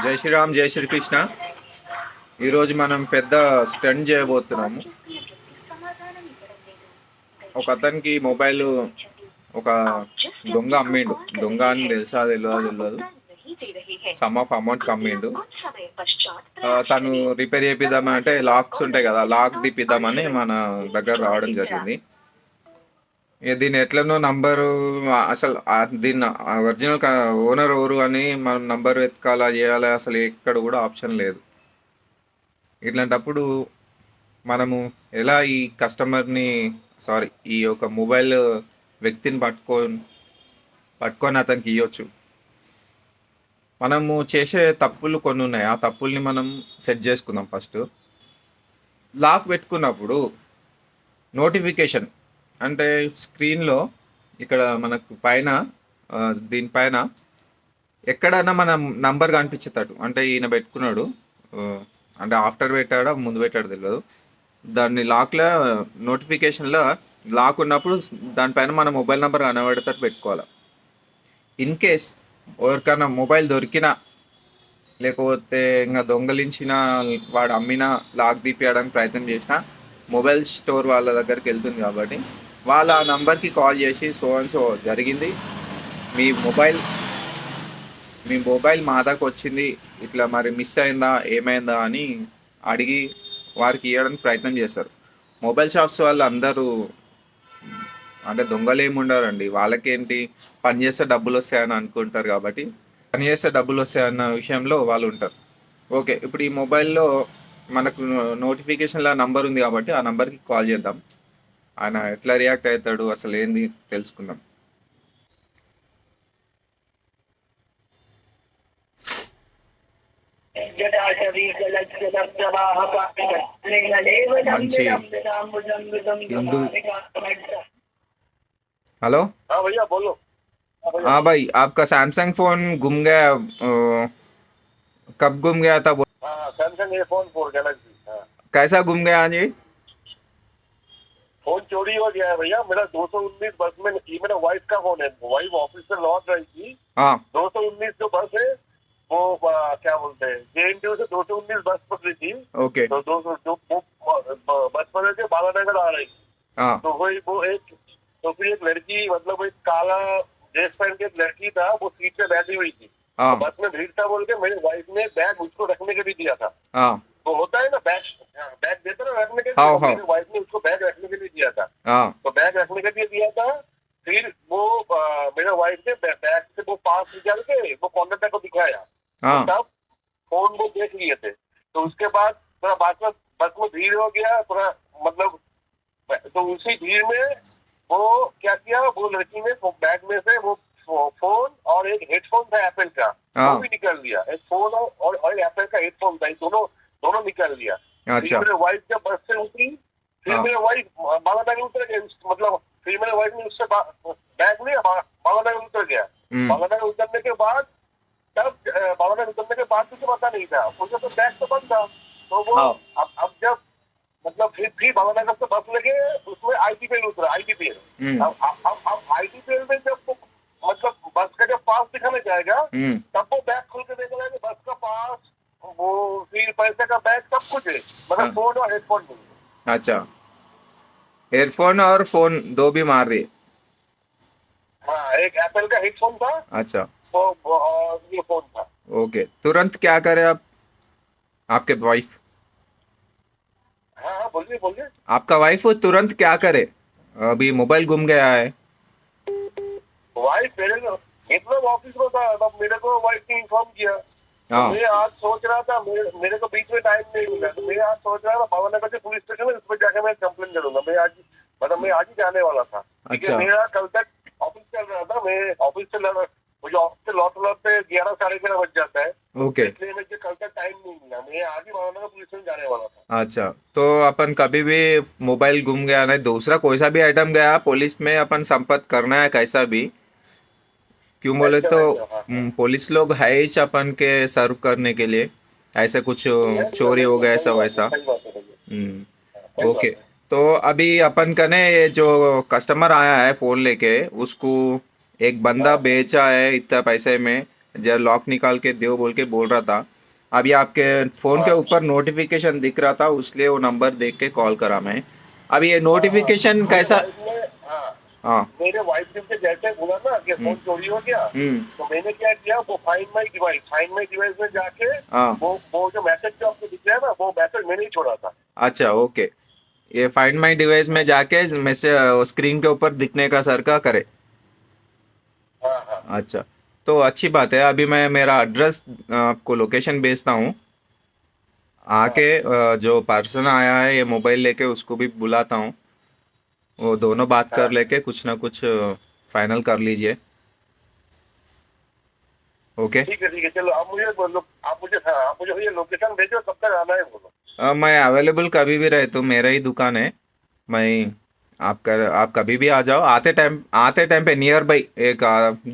జై శ్రీరామ్, జై శ్రీకృష్ణ. ఈరోజు మనం పెద్ద స్టంట్ చేయబోతున్నాము. ఒక అతనికి మొబైల్ ఒక దొంగ అమ్మిండు. దొంగ అని తెలుసా తెలియదు. సమ్ ఆఫ్ అమౌంట్ అమ్మిండు. తను రిపేర్ చేపిద్దామని అంటే లాక్స్ ఉంటాయి కదా, లాక్ తీపిద్దామని మన దగ్గర రావడం జరిగింది. ఇక దీని ఎట్లనో నంబరు, అసలు దీన్ని ఒరిజినల్ ఓనర్ ఎవరు అని మనం నంబర్ వెతకాలా చేయాలా, అసలు ఎక్కడ కూడా ఆప్షన్ లేదు. ఇట్లాంటప్పుడు మనము ఎలా ఈ కస్టమర్ని, సారీ, ఈ యొక్క మొబైల్ వ్యక్తిని పట్టుకొని అతనికి ఇవ్వచ్చు. మనము చేసే తప్పులు కొన్ని ఉన్నాయి. ఆ తప్పుల్ని మనం సెట్ చేసుకుందాం. ఫస్ట్ లాక్ పెట్టుకున్నప్పుడు నోటిఫికేషన్ అంటే స్క్రీన్లో ఇక్కడ మనకు పైన, దీనిపైన ఎక్కడైనా మన నంబర్ కనిపించేటట్టు, అంటే ఈయన పెట్టుకున్నాడు, ఆ, అంటే ఆఫ్టర్ పెట్టాడా ముందు పెట్టాడు తెలియదు. దాన్ని లాక్లో నోటిఫికేషన్లో లాక్ ఉన్నప్పుడు దానిపైన మన మొబైల్ నెంబర్ కనబడేటట్టు పెట్టుకోవాలి. ఇన్ కేస్ ఎవరికైనా మొబైల్ దొరికినా, లేకపోతే ఇంకా దొంగలించిన, వాడు అమ్మినా, లాక్ తీపియడానికి ప్రయత్నం చేసినా మొబైల్ స్టోర్ వాళ్ళ దగ్గరికి వెళ్తుంది కాబట్టి వాళ్ళ ఆ నంబర్కి కాల్ చేసి సో అండ్ సో జరిగింది, మీ మొబైల్ మీ మొబైల్ మా దాకా వచ్చింది, ఇట్లా మరి మిస్ అయిందా ఏమైందా అని అడిగి వారికి ఇవ్వడానికి ప్రయత్నం చేస్తారు. మొబైల్ షాప్స్ వాళ్ళు అందరూ అంటే దొంగలు ఏమి ఉండరండి. వాళ్ళకేంటి, పని చేస్తే డబ్బులు వస్తాయని అనుకుంటారు కాబట్టి పని చేస్తే డబ్బులు వస్తాయన్న విషయంలో వాళ్ళు ఉంటారు. ఓకే, ఇప్పుడు ఈ మొబైల్లో మనకు నోటిఫికేషన్లో నంబర్ ఉంది కాబట్టి ఆ నంబర్కి కాల్ చేద్దాం. ఆయన ఎట్లా రియాక్ట్ అవుతాడు అసలు ఏంది తెలుసుకుందాం. మంచి హిందू। हेलो। हाँ भैया बोलो। हाँ भैया। हाँ भाई, आपका सैमसंग फोन गुम गया, कब गुम गया था हाँ सैमसंग A फोन 4 गैलेक्सी। हाँ कैसा गुम गया जी? फोन चोरी हो गया है भैया। मेरा 219 बस में, ये मेरा वाइफ का फोन है। वाइफ ऑफिस से लौट रही थी। हाँ 219 जो बस है वो क्या बोलते हैं, JNTU से 219 बस पकड़ी थी। ओके। तो 200 जो बस पकड़ के बालानगर आ रही थी। हाँ तो वही वो एक, तो फिर एक लड़की, मतलब एक काला ड्रेस पहन के एक लड़की था, वो सीट पे बैठी हुई थी। तो हाँ बस में भीड़ था बोल के मेरी वाइफ ने बैग उसको रखने के भी दिया था। हाँ तो होता है ना बैग, बैग देते ना रखने के लिए। हाँ तो हाँ मेरी वाइफ ने उसको बैग रखने के लिए दिया था। हाँ तो बैग रखने के लिए दिया था। फिर वो मेरे वाइफ ने बैग से वो पास निकाल के वो कॉन्डक्टर को दिखाया। तो हाँ तब फोन वो देख लिए थे। तो उसके बाद थोड़ा बस में भीड़ हो गया थोड़ा, मतलब। तो उसी भीड़ में वो क्या किया, वो लड़की ने बैग में से वो फोन और एक हेडफोन था एप्पल का, हाँ। वो भी निकाल लिया। एक फोन और एप्पल का हेडफोन था, दोनों दोनों निकाल लिया। फिर अच्छा। मेरे वाइफ जब बस से उतरी, फिर हाँ मेरे वाइफ बालानगर उतर गए, मतलब फिर मेरे वाइफ ने उससे बैग लिया, बालानगर उतर गया। बालानगर उतरने के बाद, तब बालानगर उतरने के बाद मुझे पता नहीं था, उनका तो बैग तो बंद था। तो वो हाँ अब जब, मतलब फिर बालानगर से बस लगे, उसमें ITPL उतरा, ITPL। अब ITPL में जब वो, मतलब बस का जब पास दिखाने जाएगा, तब वो बैग खोल के देख रहा है कि बस का पास, वो फिर पैसे का बैग, सब कुछ है, मतलब फोन और हेडफोन नहीं। अच्छा, एयरफोन और फोन दो भी मार दिए। हाँ एक एप्पल का हेडफोन था, अच्छा और ये फोन था। ओके, तुरंत क्या करें आप, आपके वाइफ, हाँ हाँ बोलिए बोलिए। आपका वाइफ वो तुरंत क्या करे? अभी मोबाइल गुम गया है। वाइफ मेरे को, मतलब ऑफिस में था तब मेरे को वाइफ ने इन्फॉर्म किया। तो हाँ मैं आज सोच रहा था, मेरे को बीच में टाइम नहीं मिला, तो मैं आज सोच रहा था भावनगर से पुलिस स्टेशन में उस पर जाकर मैं कंप्लेन करूंगा। मैं आज, मतलब मैं आज ही जाने वाला था, क्योंकि अच्छा। मेरा कल तक ऑफिस चल रहा था। मैं ऑफिस से मुझे ऑफिस से लौटते 11 साढ़े 11 बज जाता है। ओके। इसलिए मुझे कल तक टाइम नहीं मिला, मैं आज ही भावनगर पुलिस स्टेशन जाने वाला था। अच्छा, तो अपन कभी भी मोबाइल गुम गया नहीं, दूसरा कोई सा भी आइटम गया पुलिस में अपन संपर्क करना है कैसा भी। क्यों बोले अच्छा तो अच्छा। हाँ हाँ। पुलिस लोग है ही अपन के सर्व करने के लिए। ऐसे कुछ चोरी हो गया ऐसा सही बात है, वैसा। सही बात है भैया। सही ओके, बात है। तो अभी अपन का ने ये जो कस्टमर आया है फ़ोन लेके, उसको एक बंदा हाँ बेचा है इतना पैसे में, जरा लॉक निकाल के दो बोल के बोल रहा था। अभी आपके फ़ोन के ऊपर नोटिफिकेशन दिख रहा था, इसलिए वो नंबर देख के कॉल करा मैं। अभी ये नोटिफिकेशन मेरे कैसा? वाइफ ने, हाँ, हाँ। मेरे वाइफ ने मुझे जैसे बोला ना कि फोन चोरी हो गया, हम्म। तो मैंने क्या किया, वो फाइंड माई डिवाइस में जाके हाँ। वो जो मैसेज जो आपको दिख रहा है ना, वो मैसेज मैंने ही छोड़ा था। अच्छा, ओके। ये फाइंड माई डिवाइस में जाके मैसेज स्क्रीन के ऊपर दिखने का सर का करे। हाँ हाँ अच्छा, तो अच्छी बात है। अभी मैं मेरा एड्रेस आपको लोकेशन भेजता हूँ। हाँ। आके जो पर्सन आया है ये मोबाइल लेके उसको भी बुलाता हूँ। वो दोनों बात कर हाँ लेके कुछ ना कुछ फाइनल कर लीजिए। ओके। ठीक है, चलो आप मुझे ये लोकेशन भेजो, कब तक आना है बोलो। मैं अवेलेबल कभी भी रहे तो मेरा ही दुकान है। मैं आप कभी भी आ जाओ। आते टाइम पे नियर बाई एक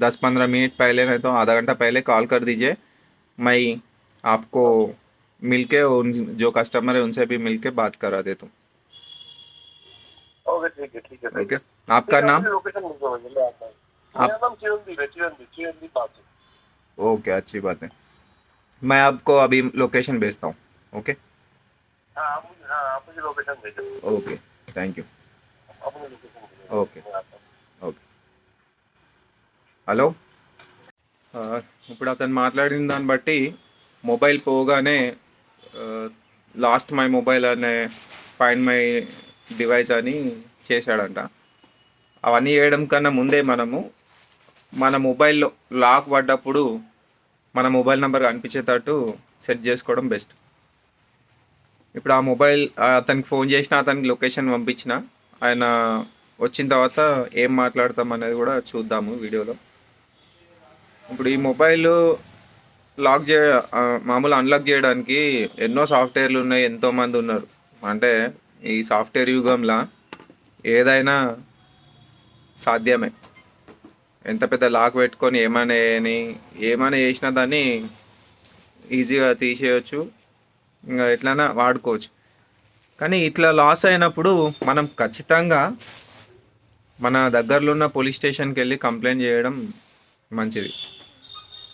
10-15 मिनट पहले नहीं तो आधा घंटा पहले कॉल कर दीजिए। मैं आपको मिलके उन जो कस्टमर है उनसे भी मिलके बात करा देता ओके, ठीक है हूँ। ओके। भैया। ठीक आपका है, आप नाम? मुझे लोकेशन भेजो, मुझे मैं आता हूँ। आप? मेरा नाम चिरंजीव है, चिरंजीव बात है। ओके, अच्छी बात है। मैं आपको अभी लोकेशन भेजता हूँ। ओके। हाँ, आप मुझे लोकेशन भेजो। Okay, thank you. आप मुझे लोकेशन भेजो, ఓకే. मैं आता हूँ। ఓకే. హలో. ఆ, ఇప్పుడు అతను మాట్లాడిన దాన్ని బట్టి మొబైల్ పోగానే లాస్ట్ మై మొబైల్ అనే ఫైండ్ మై డివైస్ అని చేశాడంట. అవన్నీ చేయడం కన్నా ముందే మనము మన మొబైల్లో లాక్ పడ్డప్పుడు మన మొబైల్ నెంబర్ కనిపించేటట్టు సెట్ చేసుకోవడం బెస్ట్. ఇప్పుడు ఆ మొబైల్ అతనికి ఫోన్ చేసిన, అతనికి లొకేషన్ పంపించిన, ఆయన వచ్చిన తర్వాత ఏం మాట్లాడతాం అనేది కూడా చూద్దాము వీడియోలో. ఇప్పుడు ఈ మొబైల్ లాక్ చే మామూలు అన్లాక్ చేయడానికి ఎన్నో సాఫ్ట్వేర్లు ఉన్నాయి, ఎంతోమంది ఉన్నారు. అంటే ఈ సాఫ్ట్వేర్ యుగంలో ఏదైనా సాధ్యమే. ఎంత పెద్ద లాక్ పెట్టుకొని ఏమైనా చేసినా దాన్ని ఈజీగా తీసేయచ్చు, ఇంకా ఎట్లైనా వాడుకోవచ్చు. కానీ ఇట్లా లాస్ అయినప్పుడు మనం ఖచ్చితంగా మన దగ్గరలో ఉన్న పోలీస్ స్టేషన్కి వెళ్ళి కంప్లైంట్ చేయడం మంచిది.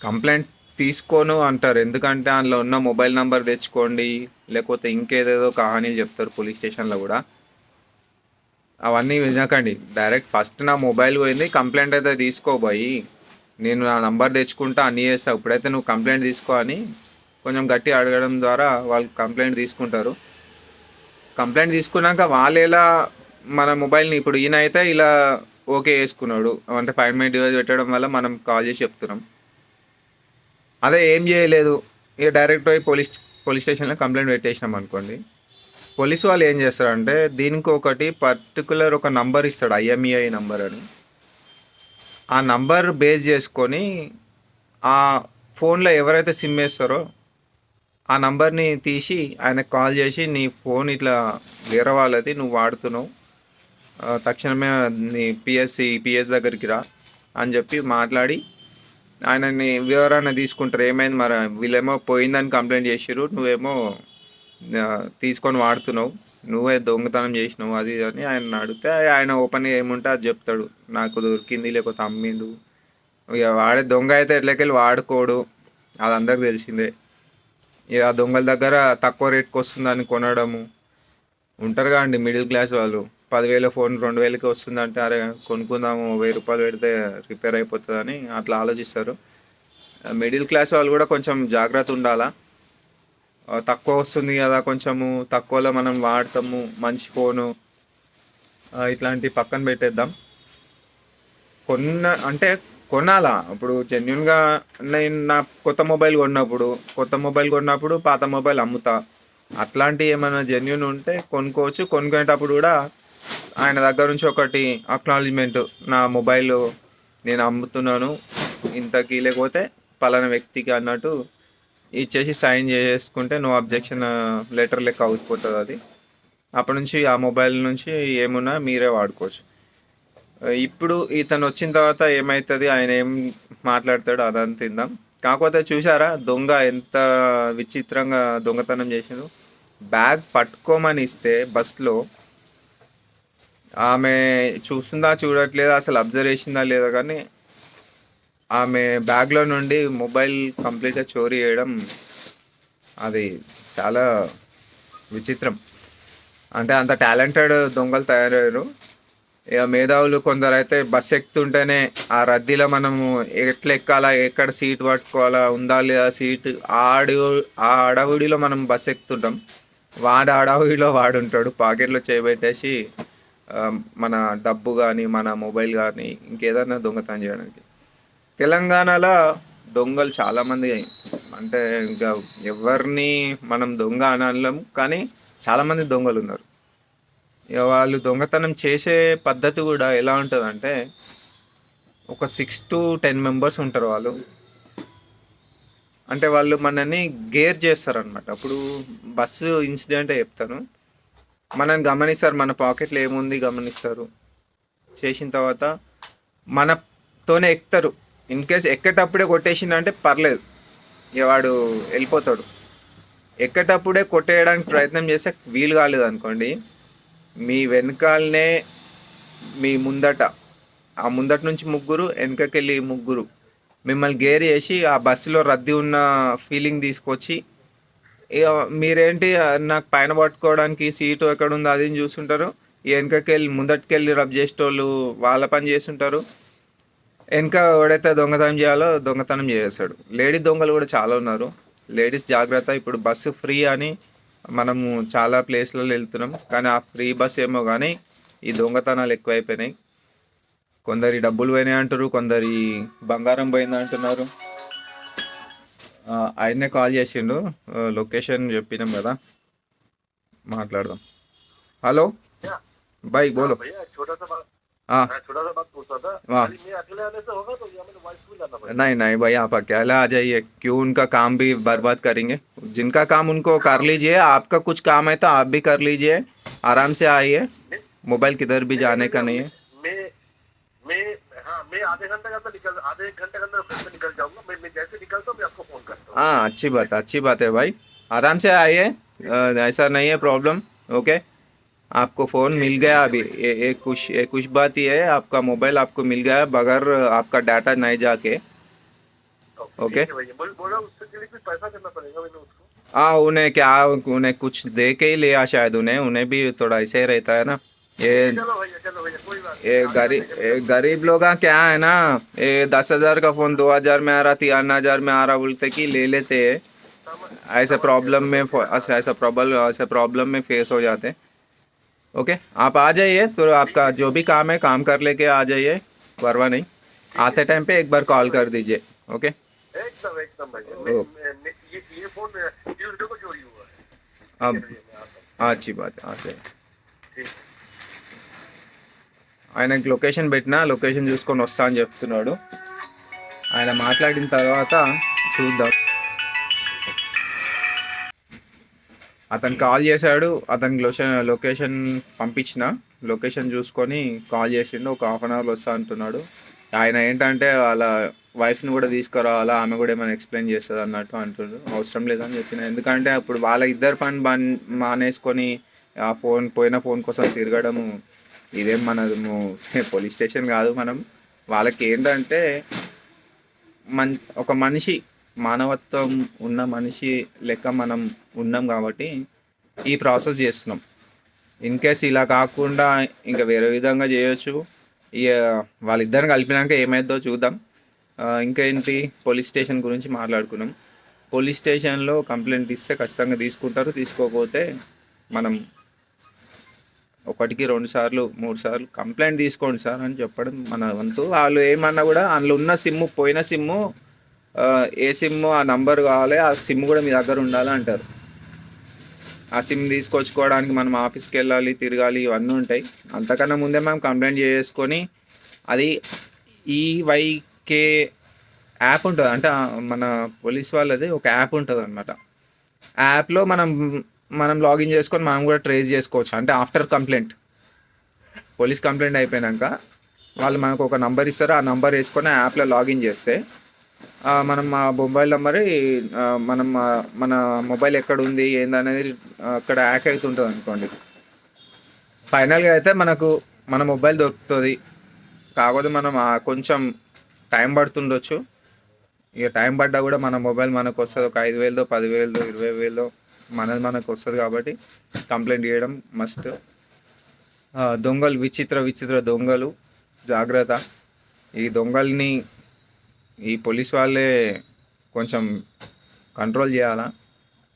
కంప్లైంట్ తీసుకోను అంటారు, ఎందుకంటే అందులో ఉన్న మొబైల్ నెంబర్ తెచ్చుకోండి లేకపోతే ఇంకేదేదో కహానీలు చెప్తారు పోలీస్ స్టేషన్లో కూడా. అవన్నీ వినకండి. డైరెక్ట్ ఫస్ట్ నా మొబైల్ పోయింది, కంప్లైంట్ అయితే తీసుకోబోయి, నేను నా నంబర్ తెచ్చుకుంటా అన్నీ చేస్తా, ఇప్పుడైతే నువ్వు కంప్లైంట్ తీసుకో అని కొంచెం గట్టి అడగడం ద్వారా వాళ్ళు కంప్లైంట్ తీసుకుంటారు. కంప్లైంట్ తీసుకున్నాక వాళ్ళు ఎలా మన మొబైల్ని, ఇప్పుడు ఈయన అయితే ఇలా ఓకే చేసుకున్నాడు అంటే ఫైండ్ మై డివైస్ పెట్టడం వల్ల మనం కాల్ చేసి చెప్తున్నాం. అదే ఏం చేయలేదు, ఇక డైరెక్ట్ పోయి పోలీస్ స్టేషన్లో కంప్లైంట్ పెట్టేసినాం అనుకోండి, పోలీసు వాళ్ళు ఏం చేస్తారంటే దీనికి ఒకటి పర్టికులర్ ఒక నంబర్ ఇస్తాడు, ఐఎంఈఐ నంబర్ అని. ఆ నంబర్ బేస్ చేసుకొని ఆ ఫోన్లో ఎవరైతే సిమ్ వేస్తారో ఆ నంబర్ని తీసి ఆయనకు కాల్ చేసి నీ ఫోన్ ఇట్లా వేరే వాళ్ళది నువ్వు వాడుతున్నావు, తక్షణమే నీ పిఎస్ దగ్గరికి రా అని చెప్పి మాట్లాడి ఆయనని వివరణ తీసుకుంటారు. ఏమైంది మరి, వీళ్ళేమో పోయిందని కంప్లైంట్ చేసిర్రు, నువ్వేమో తీసుకొని వాడుతున్నావు, నువ్వే దొంగతనం చేసినావు అది ఇది అని ఆయన అడిగితే ఆయన ఓపెన్గా ఏముంటే అది చెప్తాడు. నాకు దొరికింది లేకపోతే అమ్మిండు. ఇక వాడే దొంగ అయితే ఎట్లకెళ్ళి వాడుకోడు, అది అందరికి తెలిసిందే. ఇక ఆ దొంగల దగ్గర తక్కువ రేట్కి వస్తుందని కొనడము. ఉంటారుగా అండి మిడిల్ క్లాస్ వాళ్ళు, 10,000 ఫోన్ 2,000కి వస్తుందంటే అరే కొనుక్కుందాము, 1,000 రూపాయలు పెడితే రిపేర్ అయిపోతుందని అట్లా ఆలోచిస్తారు. మిడిల్ క్లాస్ వాళ్ళు కూడా కొంచెం జాగ్రత్త ఉండాలా. తక్కువ వస్తుంది కదా, కొంచెము తక్కువలో మనం వాడతాము మంచి ఫోను, ఇట్లాంటివి పక్కన పెట్టేద్దాం. అంటే కొనాలా. ఇప్పుడు జెన్యున్గా నేను నా కొత్త మొబైల్ కొన్నప్పుడు పాత మొబైల్ అమ్ముతా, అట్లాంటివి ఏమైనా జెన్యున్ ఉంటే కొనుక్కోవచ్చు. కొనుక్కునేటప్పుడు కూడా ఆయన దగ్గర నుంచి ఒకటి అక్నాలజ్మెంట్, నా మొబైల్ నేను అమ్ముతున్నాను ఇంతకీ లేకపోతే పలానా వ్యక్తికి అన్నట్టు ఇచ్చేసి సైన్ చేసుకుంటే నో అబ్జెక్షన్ లెటర్ లెక్క అవుతుంది అది. అప్పటి నుంచి ఆ మొబైల్ నుంచి ఏమున్నా మీరే వాడుకోవచ్చు. ఇప్పుడు ఇతను వచ్చిన తర్వాత ఏమవుతుంది, ఆయన ఏం మాట్లాడతాడు అదంతా తిందాం. కాకపోతే చూసారా దొంగ ఎంత విచిత్రంగా దొంగతనం చేసిండు. బ్యాగ్ పట్టుకోమని ఇస్తే బస్లో ఆమె చూస్తుందా చూడట్లేదా, అసలు అబ్జర్వ్ చేసిందా లేదా కానీ ఆమె బ్యాగ్లో నుండి మొబైల్ కంప్లీట్గా చోరీ చేయడం అది చాలా విచిత్రం. అంటే అంత టాలెంటెడ్ దొంగలు తయారయ్యారు. ఇక మేధావులు కొందరు అయితే బస్సు ఎక్కుతుంటేనే ఆ రద్దీలో మనము ఎట్లా ఎక్కాలా, ఎక్కడ సీట్ పట్టుకోవాలా, ఉందా లేదా సీట్, ఆ అడవుడిలో మనం బస్సు ఎక్కుతుంటాం. వాడు అడవుడిలో వాడు ఉంటాడు, పాకెట్లో చేయబెట్టేసి మన డబ్బు కానీ మన మొబైల్ కానీ ఇంకేదైనా దొంగతనం చేయడానికి. తెలంగాణలో దొంగలు చాలామంది, అంటే ఇంకా ఎవరిని మనం దొంగ అనలేం, కానీ చాలామంది దొంగలు ఉన్నారు. ఇక వాళ్ళు దొంగతనం చేసే పద్ధతి కూడా ఎలా ఉంటుందంటే, ఒక 6 to 10 మెంబర్స్ ఉంటారు వాళ్ళు. అంటే వాళ్ళు మనని గేర్ చేస్తారనమాట. అప్పుడు బస్సు ఇన్సిడెంటే చెప్తాను. మనని గమనిస్తారు, మన పాకెట్లో ఏముంది గమనిస్తారు. చేసిన తర్వాత మనతోనే ఎక్కుతారు. ఇన్ కేస్ ఎక్కేటప్పుడే కొట్టేసిందంటే పర్లేదు, ఇక వాడు వెళ్ళిపోతాడు. ఎక్కేటప్పుడే కొట్టేయడానికి ప్రయత్నం చేస్తే వీలు కాలేదు అనుకోండి, మీ వెనకాలనే, మీ ముందట, ఆ ముందట నుంచి ముగ్గురు, వెనకకెళ్ళి ముగ్గురు మిమ్మల్ని గేర్ చేసి ఆ బస్సులో రద్దీ ఉన్న ఫీలింగ్ తీసుకొచ్చి, ఇక మీరేంటి నాకు పైన పట్టుకోవడానికి సీటు ఎక్కడ ఉందో అది చూస్తుంటారు. ఈ వెనకకెళ్ళి ముందటికెళ్ళి రబ్ చేసేటోళ్ళు వాళ్ళ పని చేస్తుంటారు. వెనక ఎవడైతే దొంగతనం చేయాలో దొంగతనం చేసేస్తాడు. లేడీ దొంగలు కూడా చాలా ఉన్నారు. లేడీస్ జాగ్రత్త. ఇప్పుడు బస్సు ఫ్రీ అని మనము చాలా ప్లేస్లలో వెళ్తున్నాం, కానీ ఆ ఫ్రీ బస్ ఏమో కానీ ఈ దొంగతనాలు ఎక్కువైపోయినాయి. కొందరి డబ్బులు పోయినాయి అంటారు, కొందరి బంగారం పోయింది అంటున్నారు. ఆయన్నే కాల్ చేసిండు, లొకేషన్ చెప్పినాం కదా, మాట్లాడదాం. హలో क्या? బాయ్, हाँ బోలో. भैया, छोटा सा बात, हाँ मैं छोटा सा बात पूछ रहा था। हाँ। खाली मैं अकेले आने से होगा तो या मेरे वाइफ को भी लाना पड़ेगा? नहीं नहीं भाई, आप अकेला आ जाइए, क्यों उनका काम भी बर्बाद करेंगे? जिनका काम उनको कर लीजिए, आपका कुछ काम है तो आप भी कर लीजिए, आराम से आइए, नहीं मोबाइल किधर भी नहीं जाने नहीं का भैया, नहीं है। मैं मैं हाँ मैं आधे घंटे के अंदर आधे एक घंटे के अंदर घर से निकल जाऊंगा। मैं जैसे निकलता हूँ मैं आपको फोन करता हूँ। हाँ, अच्छी बात है भाई, आराम से आइए, ऐसा नहीं है प्रॉब्लम। ओके, आपको फ़ोन मिल ठीक गया है अभी, भैया। ये कुछ बात ये है, आपका मोबाइल आपको मिल गया बगैर आपका डाटा नहीं जाके। ओके, ठीक है भैया, बोल रहा हूँ उसके लिए कुछ पैसा देना पड़ेगा मैंने उसको? हाँ उन्हें क्या, उन्हें कुछ दे के ही लिया शायद, उन्हें भी थोड़ा ऐसे ही रहता है ना। ये चलो भैया कोई बात नहीं, ये आधे घंटे के अंदर गरीब लोग का क्या है ना, ये 10,000 का फ़ोन 2,000 में आ रहा, 3,000 में आ रहा बोलते कि ले लेते हैं। ऐसे समझ गया प्रॉब्लम में भैया। हाँ ऐसा प्रॉब्लम में फेस हो जाते हैं। ओके, आप आ जाइए, तो ठीक आपका है, जो भी काम है काम कर लेके आ जाइए, परवाह नहीं। आते टाइम पे एक बार ठीक है कॉल कर भैया, दीजिए। ओके, एकदम भैया। ओ, ये फोन ट्यूजडे को चोरी हुआ है। ठीक है अब भैया, मैं आता हूँ। अच्छी बात है, आ जाइए। ठीक है। ఆయనకి లొకేషన్ పెట్టినా, లొకేషన్ చూసుకొని వస్తా అని చెప్తున్నాడు. ఆయన మాట్లాడిన తర్వాత చూద్దాం. అతను కాల్ చేశాడు, అతనికి లొకేషన్ పంపించిన, లొకేషన్ చూసుకొని కాల్ చేసిండు, ఒక 1/2 అవర్లో వస్తా అంటున్నాడు. ఆయన ఏంటంటే వాళ్ళ వైఫ్ని కూడా తీసుకురావాలా, ఆమె కూడా ఏమైనా ఎక్స్ప్లెయిన్ చేస్తుంది అన్నట్టు అంటున్నాడు. అవసరం లేదని చెప్పిన, ఎందుకంటే అప్పుడు వాళ్ళ ఇద్దరు పని మానేసుకొని ఆ పోయిన ఫోన్ కోసం తిరగడము, ఇదేం మనము పోలీస్ స్టేషన్ కాదు. మనం వాళ్ళకి ఏంటంటే ఒక మనిషి, మానవత్వం ఉన్న మనిషి లెక్క మనం ఉన్నాం కాబట్టి ఈ ప్రాసెస్ చేస్తున్నాం. ఇన్ కేస్ ఇలా కాకుండా ఇంకా వేరే విధంగా చేయొచ్చు. ఇక వాళ్ళిద్దరిని కలిపినాక ఏమైందో చూద్దాం. ఇంకా ఏంటి, పోలీస్ స్టేషన్ గురించి మాట్లాడుకున్నాం. పోలీస్ స్టేషన్లో కంప్లైంట్ ఇస్తే ఖచ్చితంగా తీసుకుంటారు, తీసుకోకపోతే మనం 1-2 సార్లు 3 సార్లు కంప్లైంట్ తీసుకోండి సార్ అని చెప్పడం మన వంతు. వాళ్ళు ఏమన్నా కూడా అందులో ఉన్న సిమ్ము, పోయిన సిమ్ము, ఏ సిమ్ ఆ నంబర్ కావాలి, ఆ సిమ్ కూడా మీ దగ్గర ఉండాలి అంటారు. ఆ సిమ్ తీసుకొచ్చుకోవడానికి మనం ఆఫీస్కి వెళ్ళాలి, తిరగాలి, ఇవన్నీ ఉంటాయి. అంతకన్నా ముందే మనం కంప్లైంట్ చేసుకొని, అది ఈవైకే యాప్ ఉంటుంది, అంటే మన పోలీస్ వాళ్ళది ఒక యాప్ ఉంటుంది అనమాట. ఆ యాప్లో మనం లాగిన్ చేసుకొని మనం కూడా ట్రేస్ చేసుకోవచ్చు. అంటే ఆఫ్టర్ కంప్లైంట్, పోలీస్ కంప్లైంట్ అయిపోయాక వాళ్ళు మనకు ఒక నంబర్ ఇస్తారు, ఆ నంబర్ వేసుకొని ఆ యాప్లో లాగిన్ చేస్తే మనం ఆ మొబైల్ నెంబర్, మనం మన మొబైల్ ఎక్కడ ఉంది ఏందనేది అక్కడ హ్యాక్ అవుతుంటుంది అనుకోండి. ఫైనల్గా అయితే మనకు మన మొబైల్ దొరుకుతుంది. కాకపోతే మనం కొంచెం టైం పడుతుండొచ్చు. ఇక టైం పడ్డా కూడా మన మొబైల్ మనకు వస్తుంది. ఒక 5,000, 10,000, 20,000 మనది మనకు వస్తుంది. కాబట్టి కంప్లైంట్ చేయడం మస్ట్. దొంగలు విచిత్ర దొంగలు, జాగ్రత్త. ఈ దొంగల్ని ఈ పోలీస్ వాళ్ళే కొంచెం కంట్రోల్ చేయాలా.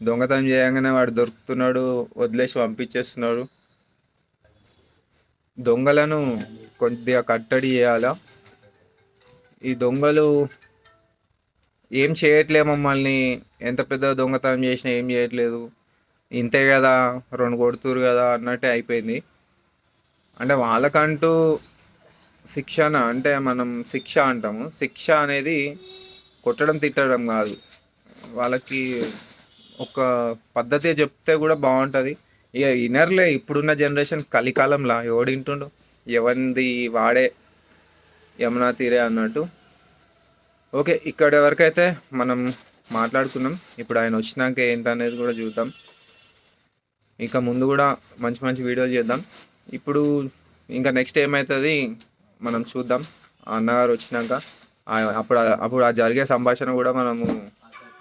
దొంగతనం చేయగానే వాడు దొరుకుతున్నాడు, వదిలేసి పంపించేస్తున్నాడు. దొంగలను కొద్దిగా కట్టడి చేయాలా. ఈ దొంగలు ఏం చేయట్లే, మమ్మల్ని ఎంత పెద్ద దొంగతనం చేసినా ఏం చేయట్లేదు, ఇంతే కదా, 2 కొడుతురు కదా అన్నట్టే అయిపోయింది. అంటే వాళ్ళకంటూ శిక్షణ అంటే మనం శిక్ష అంటాము. శిక్ష అనేది కొట్టడం తిట్టడం కాదు. వాళ్ళకి ఒక పద్ధతి చెప్తే కూడా బాగుంటుంది. ఇక ఇనర్లే. ఇప్పుడున్న జనరేషన్ కలికాలంలా ఎవడింటుండు, ఎవరిది వాడే యమునా తీరే అన్నట్టు. ఓకే, ఇక్కడ వరకైతే మనం మాట్లాడుకున్నాం. ఇప్పుడు ఆయన వచ్చినాక ఏంటనేది కూడా చూద్దాం. ఇంకా ముందు కూడా మంచి మంచి వీడియోలు చేద్దాం. ఇప్పుడు ఇంకా నెక్స్ట్ ఏమవుతుంది మనం చూద్దాం. అన్నగారు వచ్చినాక అప్పుడు ఆ జరిగే సంభాషణ కూడా మనము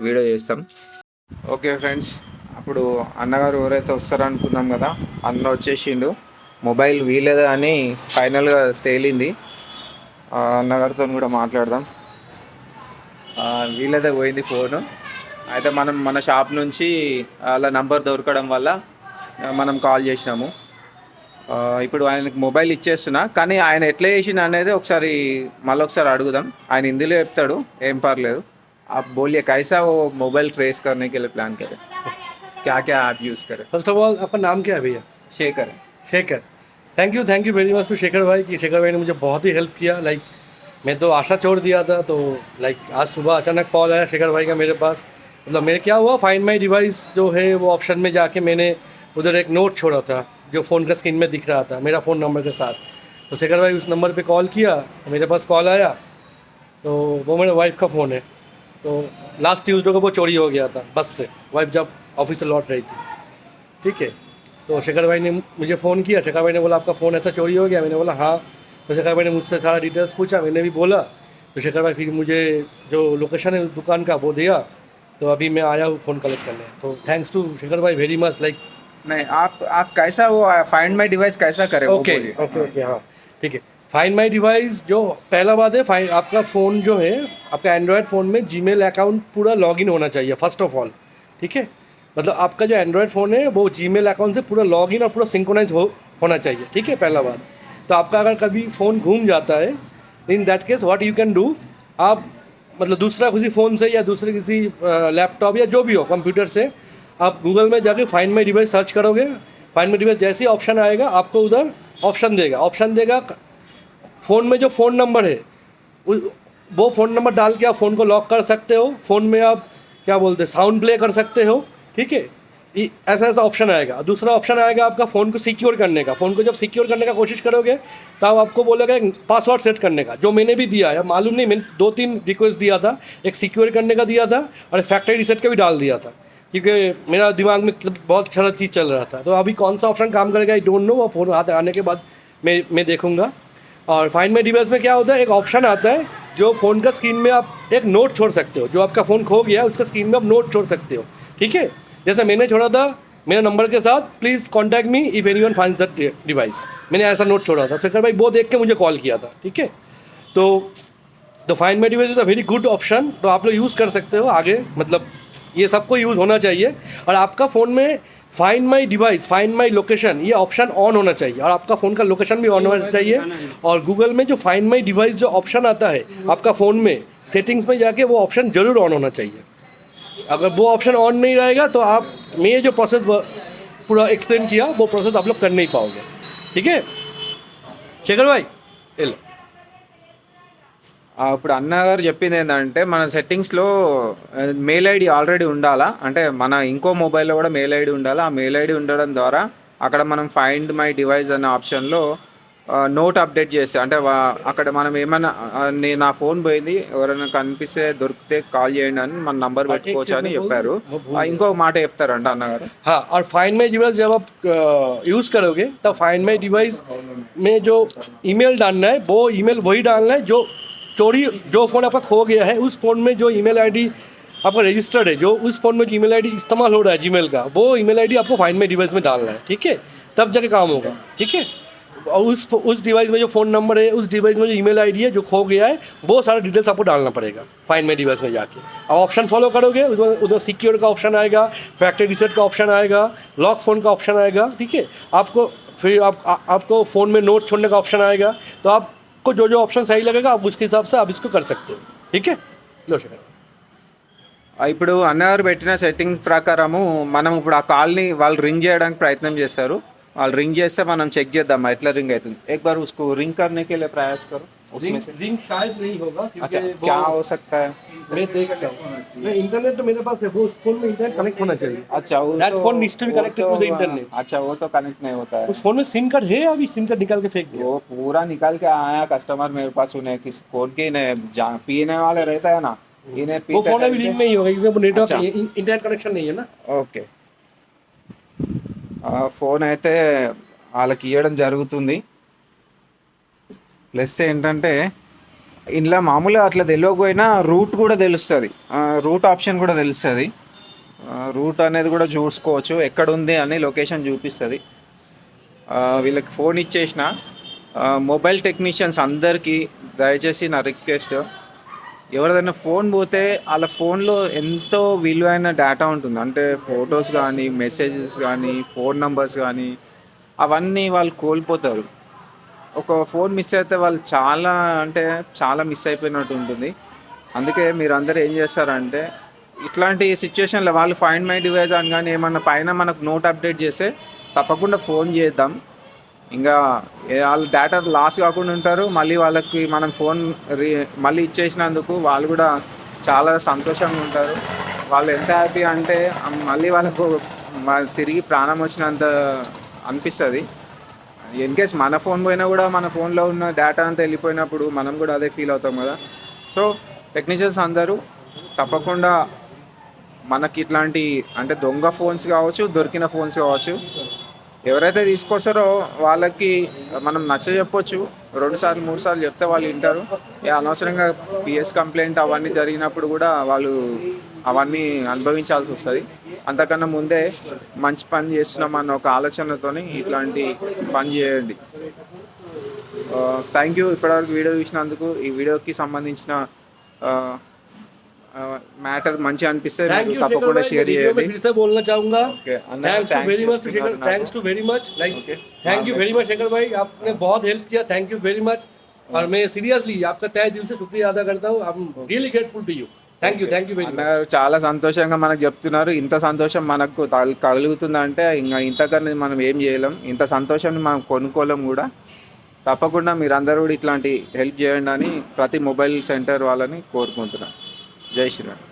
వీడియో చేస్తాం. ఓకే ఫ్రెండ్స్, అప్పుడు అన్నగారు ఎవరైతే వస్తారనుకున్నాం కదా, అన్న వచ్చేసిండు. మొబైల్ వీలేదా అని ఫైనల్గా తేలింది. అన్నగారితో కూడా మాట్లాడదాం. వీళ్ళదే పోయింది ఫోను. అయితే మనం మన షాప్ నుంచి అలా నంబర్ దొరకడం వల్ల మనం కాల్ చేసినాము. ఇప్పుడు ఆయనకు మొబైల్ ఇచ్చేస్తున్నా, కానీ ఆయన ఎట్లా చేసిండు అనేది మళ్ళీ ఒకసారి అడుగుదాం. ఆయన హిందీలో చెప్తాడు, ఏం పర్లేదు. आप बोलिए कैसा वो मोबाइल ट्रेस करने के लिए प्लान करें, क्या क्या ऐप यूज़ करें? फर्स्ट ऑफ ऑल आपका नाम क्या है भैया? Shekhar. Shekhar, thank you very much to Shekhar भाई कि शेखर भाई ने मुझे बहुत ही हेल्प किया। लाइक मैं तो आशा छोड़ दिया था, तो लाइक आज सुबह अचानक कॉल आया शेखर भाई का मेरे पास। मतलब मेरे क्या हुआ, फाइंड माई डिवाइस जो है वो ऑप्शन में जाके मैंने उधर एक नोट छोड़ा था जो फ़ोन का स्क्रीन में दिख रहा था मेरा फ़ोन नंबर के साथ। तो शेखर भाई उस नंबर पे कॉल किया, मेरे पास कॉल आया, तो वो मेरे वाइफ का फ़ोन है। तो लास्ट ट्यूसडे को वो चोरी हो गया था बस से, वाइफ जब ऑफिस से लौट रही थी। ठीक है, तो शेखर भाई ने मुझे फ़ोन किया। शेखर भाई ने बोला आपका फ़ोन ऐसा चोरी हो गया। मैंने बोला हाँ। तो शेखर भाई ने मुझसे सारा डिटेल्स पूछा, मैंने भी बोला। तो शेखर भाई फिर मुझे जो लोकेशन है दुकान का वो दिया। तो अभी मैं आया हूँ फ़ोन कलेक्ट करने। तो थैंक्स टू शेखर भाई वेरी मच। लाइक नहीं, आप कैसा वो फाइंड माई डिवाइस कैसा करें? ओके हाँ ठीक है। फाइंड माई डिवाइस जो पहला बात है, आपका फ़ोन जो है, आपका एंड्रॉयड फ़ोन में जीमेल अकाउंट पूरा लॉगिन होना चाहिए फर्स्ट ऑफ ऑल। ठीक है, मतलब आपका जो एंड्रॉयड फ़ोन है वो जीमेल अकाउंट से पूरा लॉगिन और पूरा सिंक्रोनाइज होना चाहिए। ठीक है, पहला बात। तो आपका अगर कभी फ़ोन घूम जाता है, in that case what you can do, आप मतलब दूसरा किसी फ़ोन से या दूसरे किसी लैपटॉप या जो भी हो कंप्यूटर से आप गूगल में जाके फाइंड माई डिवाइस सर्च करोगे। फाइंड माई डिवाइस जैसे ही ऑप्शन आएगा आपको उधर ऑप्शन देगा फ़ोन में जो फ़ोन नंबर है वो फ़ोन नंबर डाल के आप फ़ोन को लॉक कर सकते हो। फ़ोन में आप क्या बोलते हैं साउंड प्ले कर सकते हो। ठीक है, ऐसा ऑप्शन आएगा। दूसरा ऑप्शन आएगा आपका फ़ोन को सिक्योर करने का। फ़ोन को जब सिक्योर करने का कोशिश करोगे तब आपको बोलेगा एक पासवर्ड सेट करने का, जो मैंने भी दिया है। मालूम नहीं, मैंने 2-3 रिक्वेस्ट दिया था, एक सिक्योर करने का दिया था और एक फैक्ट्री रीसेट का भी डाल दिया था, क्योंकि मेरा दिमाग में बहुत सारा चीज़ चल रहा था। तो अभी कौन सा ऑप्शन काम करेगा आई डोंट नो, वो फ़ोन हाथ आने के बाद मैं देखूँगा। और फाइंड माई डिवाइस में क्या होता है, एक ऑप्शन आता है जो फ़ोन का स्क्रीन में आप एक नोट छोड़ सकते हो। जो आपका फ़ोन खो गया है उसका स्क्रीन में आप नोट छोड़ सकते हो। ठीक है, जैसे मैंने छोड़ा था मेरे नंबर के साथ, please contact me if anyone finds that device. मैंने ऐसा नोट छोड़ा था। शेखर भाई वो देख के मुझे कॉल किया था। ठीक है, तो find my device is a very good option, तो आप लोग यूज़ कर सकते हो आगे। मतलब ये सबको यूज़ होना चाहिए। और आपका फ़ोन में find my device, find my location, ये ऑप्शन ऑन होना चाहिए और आपका फ़ोन का लोकेशन भी ऑन होना चाहिए। और गूगल में जो फाइंड माई डिवाइस जो ऑप्शन आता है आपका फ़ोन में सेटिंग्स में जाके वो ऑप्शन ज़रूर ऑन होना चाहिए। अगर वो ऑप्शन ऑन नहीं रहेगा तो आप मैं ये जो प्रोसेस पूरा एक्सप्लेन किया वो प्रोसेस आप लोग कर नहीं पाओगे। ठीक है शेखर भाई हेलो। ఇప్పుడు అన్నగారు చెప్పింది ఏంటంటే మన సెట్టింగ్స్లో మెయిల్ ఐడి ఆల్రెడీ ఉండాలా, అంటే మన ఇంకో మొబైల్లో కూడా మెయిల్ ఐడి ఉండాలా. ఆ మెయిల్ ఐడి ఉండడం ద్వారా అక్కడ మనం ఫైండ్ మై డివైస్ అనే ఆప్షన్లో నోట్ అప్డేట్ చేస్తే, అంటే అక్కడ మనం ఏమైనా నా ఫోన్ పోయింది ఎవరైనా కనిపిస్తే దొరికితే కాల్ చేయండి అని మన నంబర్ పెట్టుకోవచ్చు అని చెప్పారు. ఇంకో మాట చెప్తారంట అన్నగారు. हाँ, और फाइंड माई डिवाइस जब आप यूज़ करोगे तब फाइंड माई डिवाइस में जो ईमेल डालना है वो ईमेल वही डालना है जो चोरी जो फ़ोन आपका खो गया है उस फ़ोन में जो ईमेल आईडी आपका रजिस्टर्ड है, जो उस फ़ोन में जो ईमेल आईडी इस्तेमाल हो रहा है जीमेल का, वो ईमेल आईडी आपको फाइंड माई डिवाइस में डालना है, ठीक है, तब जाके काम होगा, ठीक है। और उस डिवाइस में जो फ़ोन नंबर है, उस डिवाइस में जो ईमेल आईडी है जो खो गया है, वो सारा डिटेल्स आपको डालना पड़ेगा फाइंड माई डिवाइस में जाके। अब ऑप्शन फॉलो करोगे, उधर सिक्योर का ऑप्शन आएगा, फैक्ट्री रीसेट का ऑप्शन आएगा, लॉक फ़ोन का ऑप्शन आएगा, ठीक है। आपको फिर आपको फ़ोन में नोट छोड़ने का ऑप्शन आएगा। तो आपको जो ऑप्शन सही लगेगा आप उसके हिसाब से आप इसको कर सकते हो, ठीक है। लो शेखर, ఇప్పుడు అన్నగారు పెట్టిన సెట్టింగ్స్ ప్రకారము మనం ఇప్పుడు ఆ కాల్ని వాళ్ళు రింగ్ చేయడానికి ప్రయత్నం చేస్తారు. వాళ్ళు రింగ్ చేస్తే మనం చెక్ చేద్దాం ఎట్లా రింగ్ అవుతుంది. एक बार उसको रिंग करने के लिए प्रयास करो. उसमें से रिंग शायद नहीं होगा अच्छा क्योंकि क्या हो सकता है. मैं देखता हूँ, मैं इंटरनेट तो मेरे पास है, वो उस फोन में इंटरनेट कनेक्ट होना चाहिए। अच्छा वो That तो phone needs to be वो connected तो to the internet। अच्छा वो तो कनेक्ट नहीं होता है. उस फोन में सिम कार्ड है, अभी सिम कार्ड निकाल के फेंक दिया। वो पूरा निकाल के आया कस्टमर मेरे पास. उन्हें किस फोन के पीने वाले रहता है ना, इन्हें वो फोन अभी रिंग नहीं होगा क्योंकि वो नेटवर्क अच्छा। इंटरनेट कनेक्शन नहीं है ना। ఓకే ఫోన్ అయితే వాళ్ళకి ఇవ్వడం జరుగుతుంది. ప్లస్ ఏంటంటే ఇంట్లో మామూలుగా అట్లా తెలియకపోయినా రూట్ కూడా తెలుస్తుంది, రూట్ ఆప్షన్ కూడా తెలుస్తుంది. రూట్ అనేది కూడా చూసుకోవచ్చు, ఎక్కడ ఉంది అని లొకేషన్ చూపిస్తుంది. వీళ్ళకి ఫోన్ ఇచ్చేసిన మొబైల్ టెక్నీషియన్స్ అందరికీ దయచేసి నా రిక్వెస్ట్, ఎవరిదైనా ఫోన్ పోతే వాళ్ళ ఫోన్లో ఎంతో విలువైన డేటా ఉంటుంది. అంటే ఫొటోస్ కానీ, మెసేజెస్ కానీ, ఫోన్ నంబర్స్ కానీ, అవన్నీ వాళ్ళు కోల్పోతారు. ఒక ఫోన్ మిస్ అయితే వాళ్ళు చాలా మిస్ అయిపోయినట్టు ఉంటుంది. అందుకే మీరు అందరూ ఏం చేస్తారంటే ఇట్లాంటి సిచ్యువేషన్లో వాళ్ళు ఫైండ్ మై డివైస్ అని కానీ ఏమన్నా పైన మనకు నోట్ అప్డేట్ చేస్తే తప్పకుండా ఫోన్ చేద్దాం. ఇంకా వాళ్ళ డేటా లాస్ కాకుండా ఉంటారు. మళ్ళీ వాళ్ళకి మనం ఫోన్ మళ్ళీ ఇచ్చేసినందుకు వాళ్ళు కూడా చాలా సంతోషంగా ఉంటారు. వాళ్ళు ఎంత హ్యాపీ అంటే మళ్ళీ వాళ్ళకు తిరిగి ప్రాణం వచ్చినంత అనిపిస్తుంది. ఇన్ కేస్ మన ఫోన్ పోయినా కూడా మన ఫోన్లో ఉన్న డేటా అంతా వెళ్ళిపోయినప్పుడు మనం కూడా అదే ఫీల్ అవుతాం కదా. సో టెక్నీషియన్స్ అందరూ తప్పకుండా మనకి ఇట్లాంటి అంటే దొంగ ఫోన్స్ కావచ్చు, దొరికిన ఫోన్స్ కావచ్చు, ఎవరైతే తీసుకొస్తారో వాళ్ళకి మనం నచ్చజెప్పొచ్చు. 2 సార్లు 3 సార్లు చెప్తే వాళ్ళు వింటారు. అనవసరంగా పిఎస్ కంప్లైంట్ అవన్నీ జరిగినప్పుడు కూడా వాళ్ళు అవన్నీ అనుభవించాల్సి వస్తుంది. అంతకన్నా ముందే మంచి పని చేస్తున్నామన్న ఒక ఆలోచనతోని ఇట్లాంటి పని చేయండి. థ్యాంక్ యూ ఇప్పటివరకు వీడియో చూసినందుకు. ఈ వీడియోకి సంబంధించిన मैटर మంచి అనిపిస్తే మీరు తప్పకుండా షేర్ చేయండి. फिर से बोलना चाहूंगा okay thanks to very much Shekhar, thanks to very much like thank you very much Shekhar भाई, आपने बहुत हेल्प किया, थैंक यू वेरी मच। और मैं सीरियसली आपका तहे दिल से शुक्रिया अदा करता हूँ, I am really grateful to you, thank you very much. చాలా సంతోషంగా మనకు చెప్తున్నారు. ఇంత సంతోషం మనకు కలుగుతుందంటే ఇంకా ఇంతకన్నా మనం ఏం చేయలేం. ఇంత సంతోషాన్ని మనం కొనుక్కోలేం కూడా. తప్పకుండా మీరందరూ కూడా ఇట్లాంటి హెల్ప్ చేయండి అని ప్రతి మొబైల్ సెంటర్ వాళ్ళని కోరుకుంటున్నాను. జై శ్రీరామ్.